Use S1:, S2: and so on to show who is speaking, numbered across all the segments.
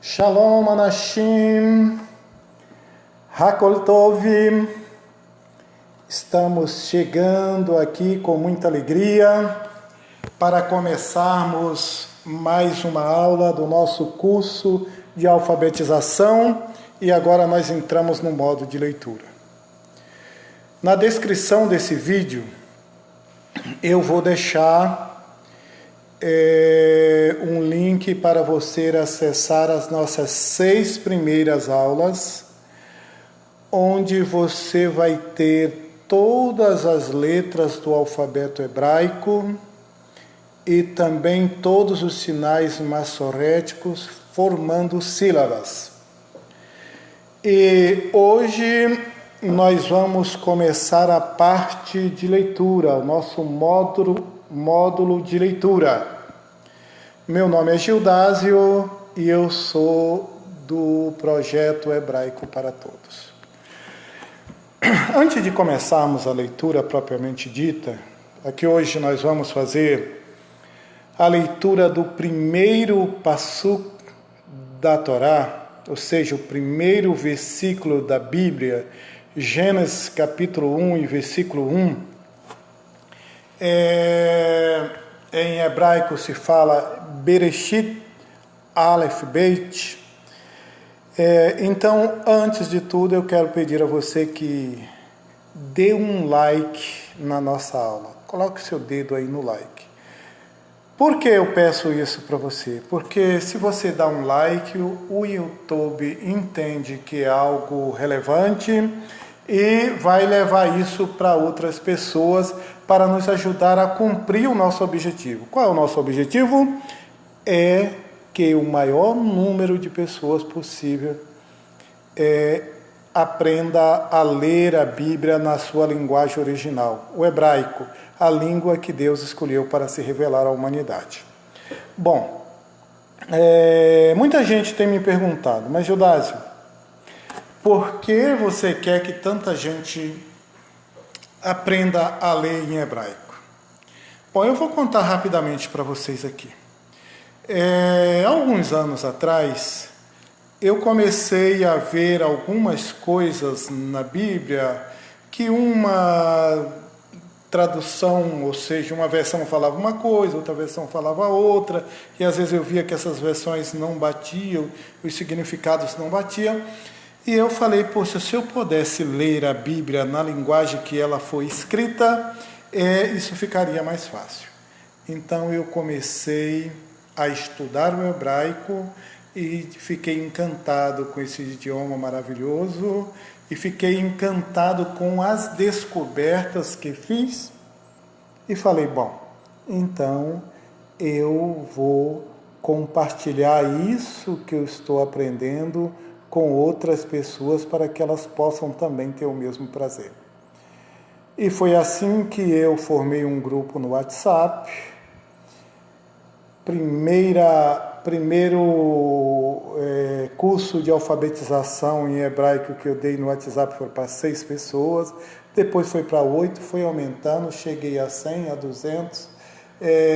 S1: Shalom Anashim, Hakol Tov. Estamos chegando aqui com muita alegria para começarmos mais uma aula do nosso curso de alfabetização e agora nós entramos no modo de leitura. Na descrição desse vídeo eu vou deixar um link para você acessar as nossas 6 primeiras aulas, onde você vai ter todas as letras do alfabeto hebraico e também todos os sinais massoréticos formando sílabas. E hoje nós vamos começar a parte de leitura, o nosso módulo de leitura. Meu nome é Gildásio e eu sou do projeto Hebraico para Todos. Antes de começarmos a leitura propriamente dita, aqui hoje nós vamos fazer a leitura do primeiro passuk da Torá, ou seja, o primeiro versículo da Bíblia, Gênesis capítulo 1 e versículo 1. Em hebraico se fala Bereshit Aleph Beit. Então, antes de tudo, eu quero pedir a você que dê um like na nossa aula. Coloque seu dedo aí no like. Por que eu peço isso para você? Porque se você dá um like, o YouTube entende que é algo relevante e vai levar isso para outras pessoas para nos ajudar a cumprir o nosso objetivo. Qual é o nosso objetivo? É que o maior número de pessoas possível aprenda a ler a Bíblia na sua linguagem original, o hebraico, a língua que Deus escolheu para se revelar à humanidade. Bom, muita gente tem me perguntado, mas Gildásio, por que você quer que tanta gente aprenda a ler em hebraico? Bom, eu vou contar rapidamente para vocês aqui. Alguns anos atrás, eu comecei a ver algumas coisas na Bíblia que uma tradução, ou seja, uma versão falava uma coisa, outra versão falava outra, e às vezes eu via que essas versões não batiam, os significados não batiam, e eu falei, poxa, se eu pudesse ler a Bíblia na linguagem que ela foi escrita, isso ficaria mais fácil. Então eu comecei a estudar o hebraico e fiquei encantado com esse idioma maravilhoso e fiquei encantado com as descobertas que fiz e falei, bom, então eu vou compartilhar isso que eu estou aprendendo com outras pessoas para que elas possam também ter o mesmo prazer. E foi assim que eu formei um grupo no WhatsApp. Primeiro curso de alfabetização em hebraico que eu dei no WhatsApp foi para 6 pessoas, depois foi para 8, foi aumentando, cheguei a 100, a 200,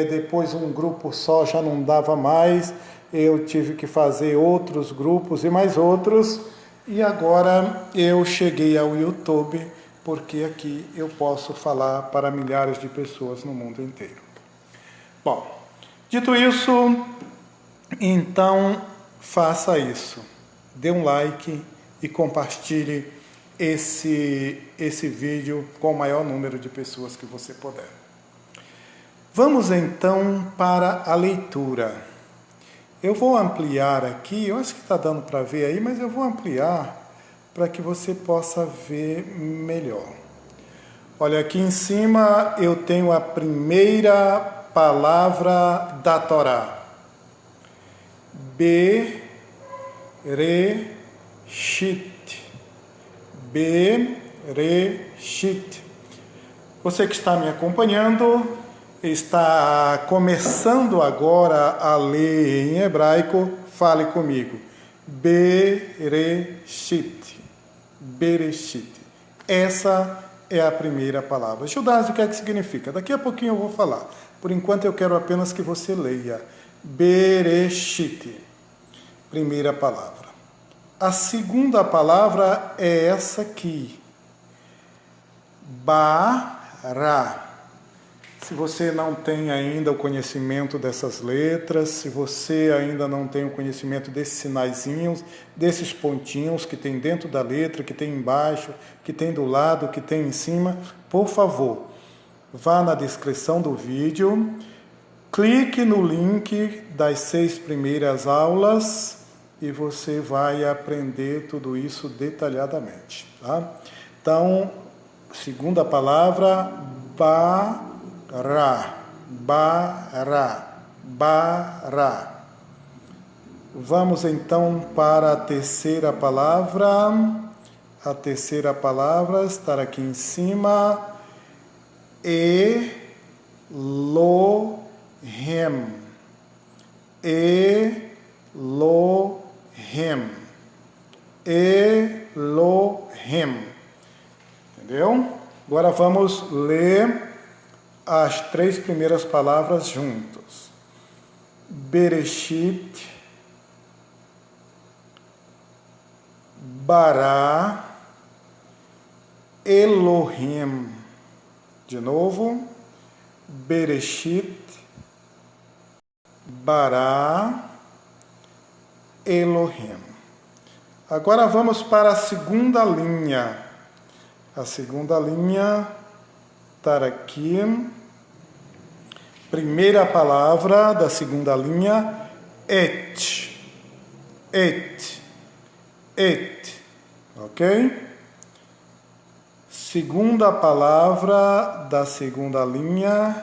S1: depois um grupo só já não dava mais, eu tive que fazer outros grupos e mais outros, e agora eu cheguei ao YouTube, porque aqui eu posso falar para milhares de pessoas no mundo inteiro. Bom, dito isso, então faça isso. Dê um like e compartilhe esse vídeo com o maior número de pessoas que você puder. Vamos então para a leitura. Eu vou ampliar aqui, eu acho que está dando para ver aí, mas eu vou ampliar para que você possa ver melhor. Olha, aqui em cima eu tenho a primeira palavra da Torá. Bereshit. Bereshit. Você que está me acompanhando, está começando agora a ler em hebraico, fale comigo. Bereshit. Bereshit. Essa é a primeira palavra. Gildásio, o que é que significa? Daqui a pouquinho eu vou falar. Por enquanto eu quero apenas que você leia. Bereshit. primeira palavra. A segunda palavra é essa aqui. Bará. Se você não tem ainda o conhecimento dessas letras, se você ainda não tem o conhecimento desses sinaizinhos, desses pontinhos que tem dentro da letra, que tem embaixo, que tem do lado, que tem em cima, por favor, vá na descrição do vídeo, clique no link das 6 primeiras aulas e você vai aprender tudo isso detalhadamente. Tá? Então, segunda palavra, bará, bará, bará. Vamos então para a terceira palavra. A terceira palavra está aqui em cima. Elohim. Elohim. Elohim. Entendeu? Agora vamos ler as 3 primeiras palavras juntos. Bereshit, Bará, Elohim. De novo. Bereshit, Bará, Elohim. Agora vamos para a segunda linha. A segunda linha está aqui. Primeira palavra da segunda linha, et. Et. Et. Ok? Segunda palavra da segunda linha,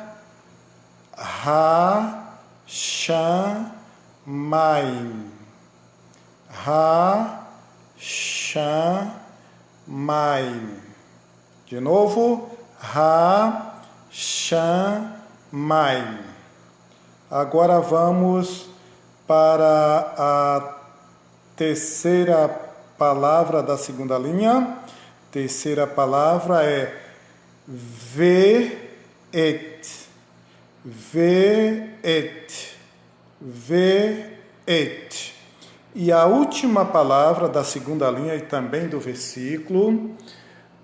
S1: ha-shamayim. Ha-shamayim. De novo, ha-shamayim. Agora vamos para a terceira palavra da segunda linha. Terceira palavra é ve-et. Ve-et. Ve-et. E a última palavra da segunda linha e também do versículo,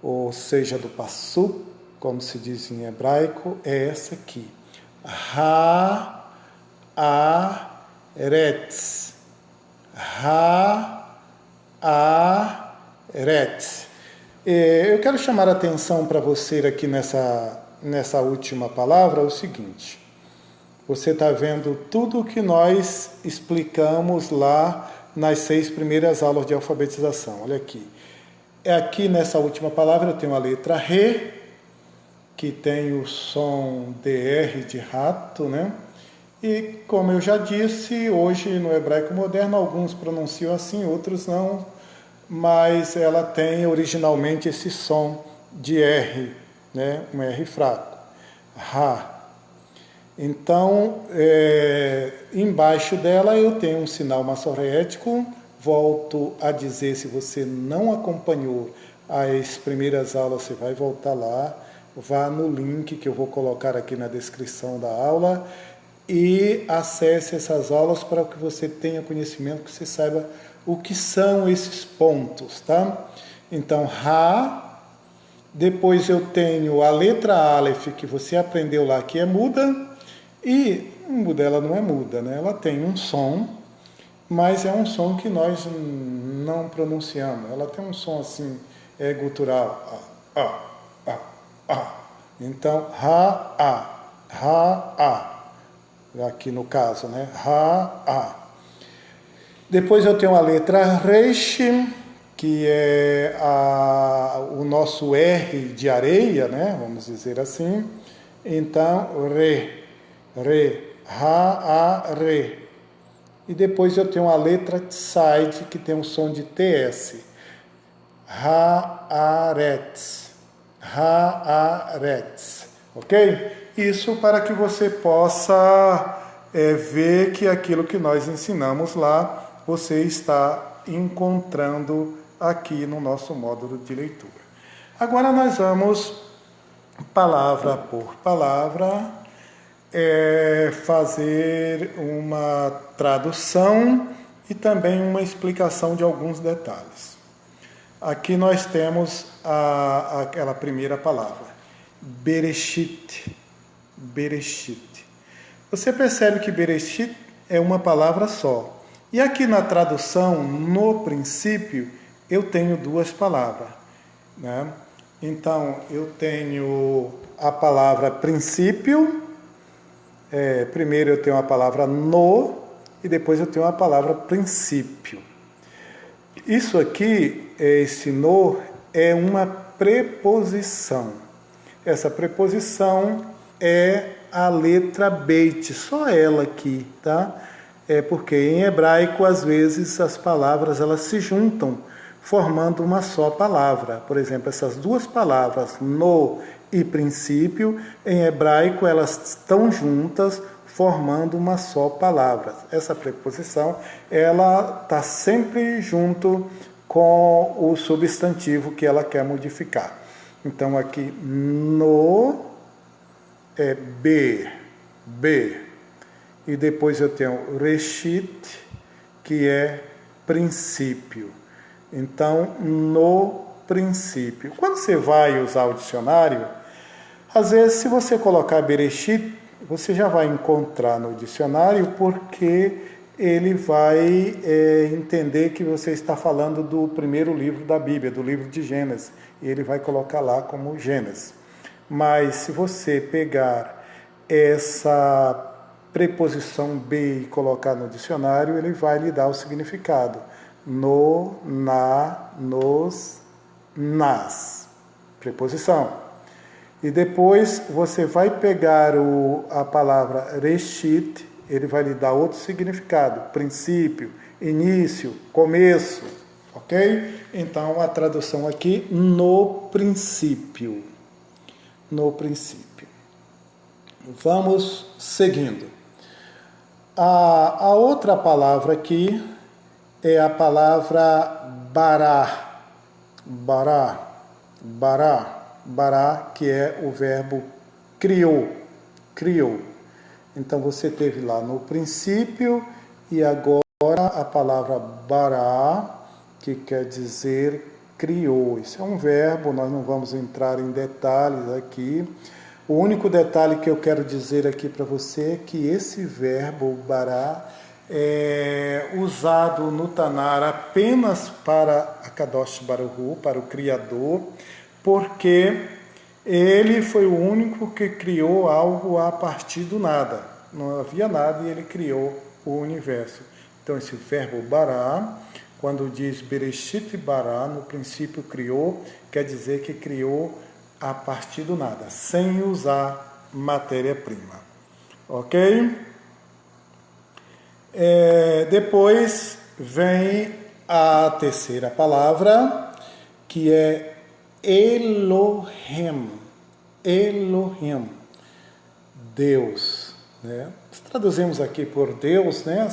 S1: ou seja, do passuk, como se diz em hebraico, é essa aqui. Ha-a-retz. Ha-a-retz. Eu quero chamar a atenção para você aqui nessa última palavra, o seguinte. Você está vendo tudo o que nós explicamos lá nas 6 primeiras aulas de alfabetização. Olha aqui. Aqui nessa última palavra eu tenho a letra Re, que tem o som DR de rato, né? E como eu já disse, hoje no hebraico moderno alguns pronunciam assim, outros não, mas ela tem originalmente esse som de R, né? Um R fraco. Ra. Então, embaixo dela eu tenho um sinal maçorético. Volto a dizer, se você não acompanhou as primeiras aulas, você vai voltar lá, vá no link que eu vou colocar aqui na descrição da aula e acesse essas aulas para que você tenha conhecimento, que você saiba o que são esses pontos, tá? Então, Ra, depois eu tenho a letra Aleph, que você aprendeu lá, que é muda, e muda, ela não é muda, né? Ela tem um som, mas é um som que nós não pronunciamos. Ela tem um som assim, gutural. Então, Ra-A, Ra-A. Aqui no caso, né? Ra-A. Depois eu tenho a letra Resh, que é o nosso R de areia, né? Vamos dizer assim. Então, Re, Re, Ra-A, Re. E depois eu tenho a letra Tsaid, que tem um som de TS. Ha-aretz. Ha-aretz. Ok? Isso para que você possa ver que aquilo que nós ensinamos lá, você está encontrando aqui no nosso módulo de leitura. Agora nós vamos, palavra por palavra, fazer uma tradução e também uma explicação de alguns detalhes. Aqui nós temos aquela primeira palavra, Bereshit. Bereshit. Você percebe que Bereshit é uma palavra só. E aqui na tradução, no princípio, eu tenho duas palavras, né? Então, eu tenho a palavra princípio, primeiro eu tenho a palavra no, e depois eu tenho a palavra princípio. Isso aqui, esse no, é uma preposição. Essa preposição é a letra Beit, só ela aqui, tá? Porque em hebraico, às vezes, as palavras elas se juntam, formando uma só palavra. Por exemplo, essas duas palavras, no e princípio, em hebraico, elas estão juntas, formando uma só palavra. Essa preposição, ela está sempre junto com o substantivo que ela quer modificar. Então, aqui, no é B. E depois eu tenho Reshit, que é princípio. Então, no princípio. Quando você vai usar o dicionário, às vezes, se você colocar Bereshit, você já vai encontrar no dicionário, porque ele vai entender que você está falando do primeiro livro da Bíblia, do livro de Gênesis, e ele vai colocar lá como Gênesis. Mas se você pegar essa preposição B e colocar no dicionário, ele vai lhe dar o significado. No, na, nos, nas. Preposição. E depois você vai pegar a palavra Reshit, ele vai lhe dar outro significado. Princípio, início, começo. Ok? Então a tradução aqui, no princípio. No princípio. Vamos seguindo. A outra palavra aqui é a palavra bará. Bará, que é o verbo criou. Então você teve lá no princípio e agora a palavra bará, que quer dizer criou. Isso é um verbo, nós não vamos entrar em detalhes aqui. O único detalhe que eu quero dizer aqui para você é que esse verbo bará é usado no Tanar apenas para a Kadosh Baruch Hu, para o Criador, porque ele foi o único que criou algo a partir do nada. Não havia nada e ele criou o universo. Então esse verbo bará, quando diz Bereshit bará, no princípio criou, quer dizer que criou a partir do nada, sem usar matéria-prima. Ok? Depois vem a terceira palavra, que é Elohim. Deus. Né? Traduzimos aqui por Deus, né?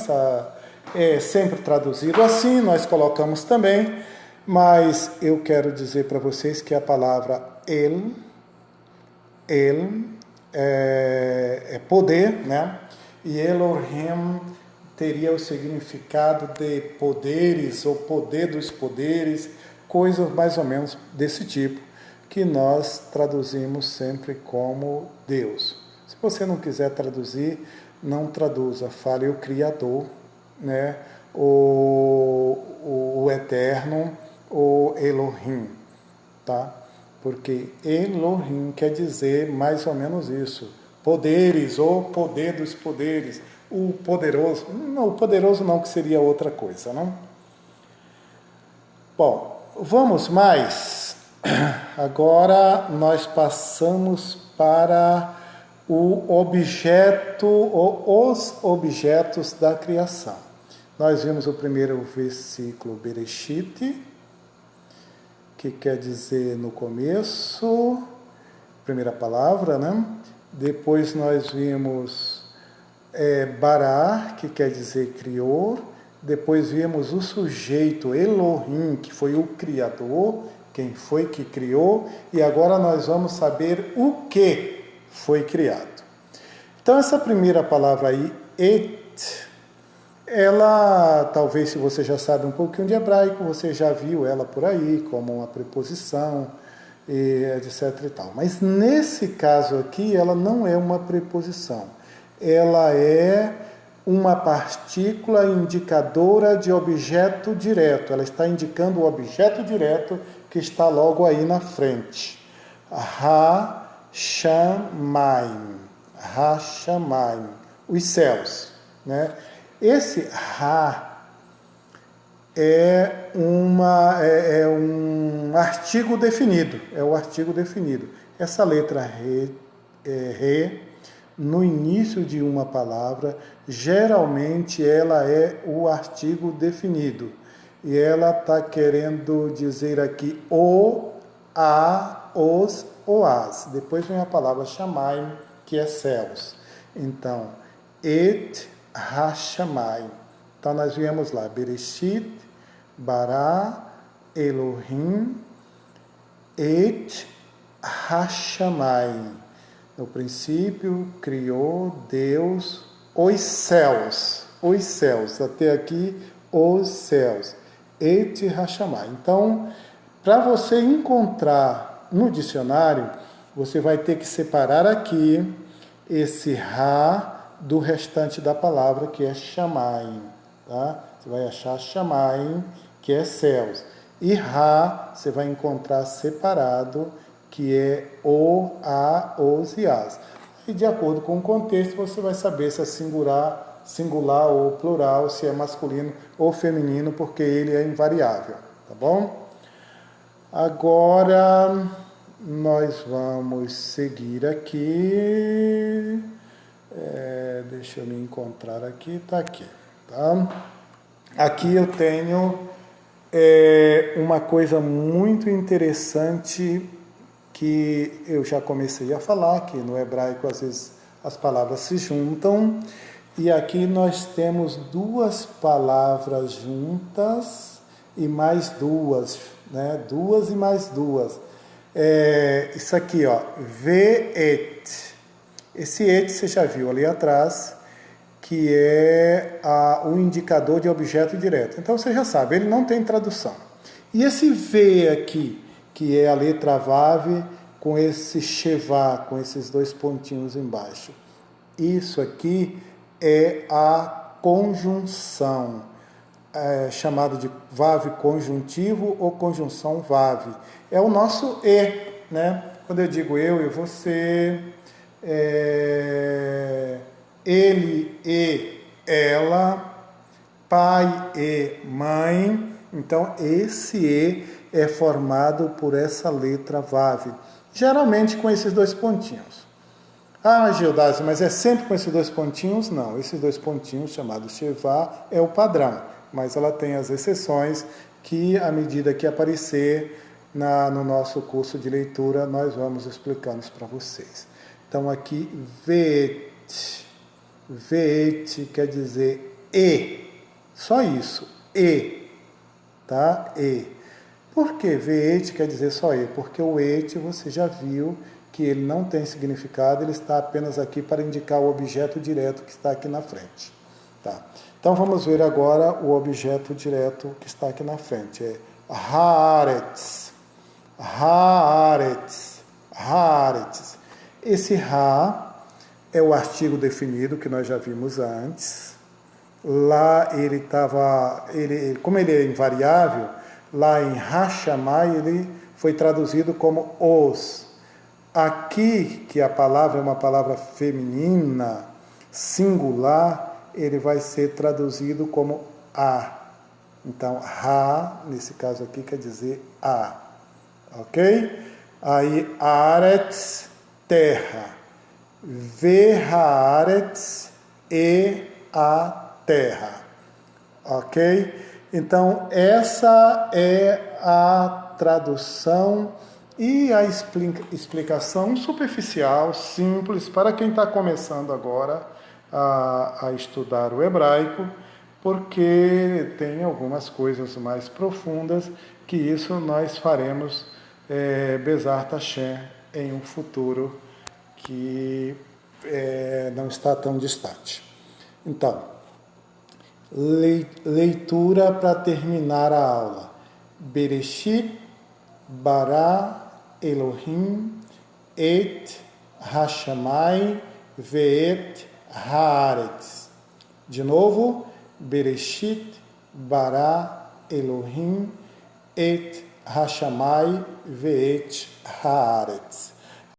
S1: É sempre traduzido assim, nós colocamos também, mas eu quero dizer para vocês que a palavra El é poder, né? E Elohim teria o significado de poderes, ou poder dos poderes, coisas mais ou menos desse tipo, que nós traduzimos sempre como Deus. Se você não quiser traduzir, não traduza, fale o Criador, né? o Eterno, o Elohim, tá? Porque Elohim quer dizer mais ou menos isso, poderes, ou poder dos poderes, o poderoso. Não, o poderoso não, que seria outra coisa, não? Bom, vamos mais. Agora nós passamos para o objeto, ou os objetos da criação. Nós vimos o primeiro versículo, Bereshit, que quer dizer no começo, primeira palavra, né? Depois nós vimos Bará, que quer dizer criou. Depois vimos o sujeito Elohim, que foi o criador, quem foi que criou. E agora nós vamos saber o que foi criado. Então essa primeira palavra aí, et, Ela, talvez se você já sabe um pouquinho de hebraico, você já viu ela por aí como uma preposição, e etc e tal. Mas nesse caso aqui, ela não é uma preposição. Ela é uma partícula indicadora de objeto direto. Ela está indicando o objeto direto que está logo aí na frente. Ha-shamayim. Ha-shamayim. Os céus, né? Esse Ha é um artigo definido, é o artigo definido. Essa letra Re, no início de uma palavra, geralmente ela é o artigo definido. E ela está querendo dizer aqui o, a, os ou as. Depois vem a palavra Shamayim, que é céus. Então, Et ha-shamayim. Então nós viemos lá, Bereshit, Bara, Elohim, Et ha-shamayim. No princípio, criou Deus os céus. Até aqui, os céus. Et ha-shamayim. Então, para você encontrar no dicionário, você vai ter que separar aqui esse Ha do restante da palavra, que é Shamayim. Tá? Você vai achar Shamayim, que é céus. E Ha, você vai encontrar separado, que é o, a, os e as. E de acordo com o contexto, você vai saber se é singular ou plural, se é masculino ou feminino, porque ele é invariável. Tá bom? Agora, nós vamos seguir aqui. Deixa eu me encontrar aqui, tá aqui, tá? Aqui eu tenho uma coisa muito interessante que eu já comecei a falar, que no hebraico às vezes as palavras se juntam, e aqui nós temos duas palavras juntas e mais duas, né? Duas e mais duas. Isso aqui, ó, Ve'et. Esse et você já viu ali atrás, que é o indicador de objeto direto. Então você já sabe, ele não tem tradução. E esse V aqui, que é a letra Vav com esse Shevá, com esses dois pontinhos embaixo. Isso aqui é a conjunção, chamado de Vav conjuntivo ou conjunção Vav. É o nosso E, né? Quando eu digo eu e você, ele e ela, pai e mãe. Então, esse E é formado por essa letra Vav, geralmente com esses dois pontinhos. Ah, Gildásio, mas é sempre com esses dois pontinhos? Não, esses dois pontinhos, chamados Shevá, é o padrão, mas ela tem as exceções que, à medida que aparecer no nosso curso de leitura, nós vamos explicando isso para vocês. Então, aqui, Ve'et. Ve'et quer dizer E. Só isso, E. Tá? E. Por que Ve'et quer dizer só E? Porque o Et, você já viu que ele não tem significado, ele está apenas aqui para indicar o objeto direto que está aqui na frente. Tá? Então, vamos ver agora o objeto direto que está aqui na frente. É Haaretz. Haaretz. Haaretz. Esse Ha é o artigo definido que nós já vimos antes. Lá ele estava, como ele é invariável, lá em Ha-Shamayim ele foi traduzido como os. Aqui, que a palavra é uma palavra feminina, singular, ele vai ser traduzido como a. Então, Ha, nesse caso aqui, quer dizer a. Ok? Aí, Aretz, terra. Ve-haaretz, e a terra. Ok? Então, essa é a tradução e a explicação superficial, simples, para quem está começando agora a estudar o hebraico, porque tem algumas coisas mais profundas que isso nós faremos Bezat Hashem em um futuro que não está tão distante. Então, Leitura para terminar a aula. Bereshit bara Elohim et hashamai ve'et haaretz. De novo, Bereshit bara Elohim et hashamai ve'et haaretz.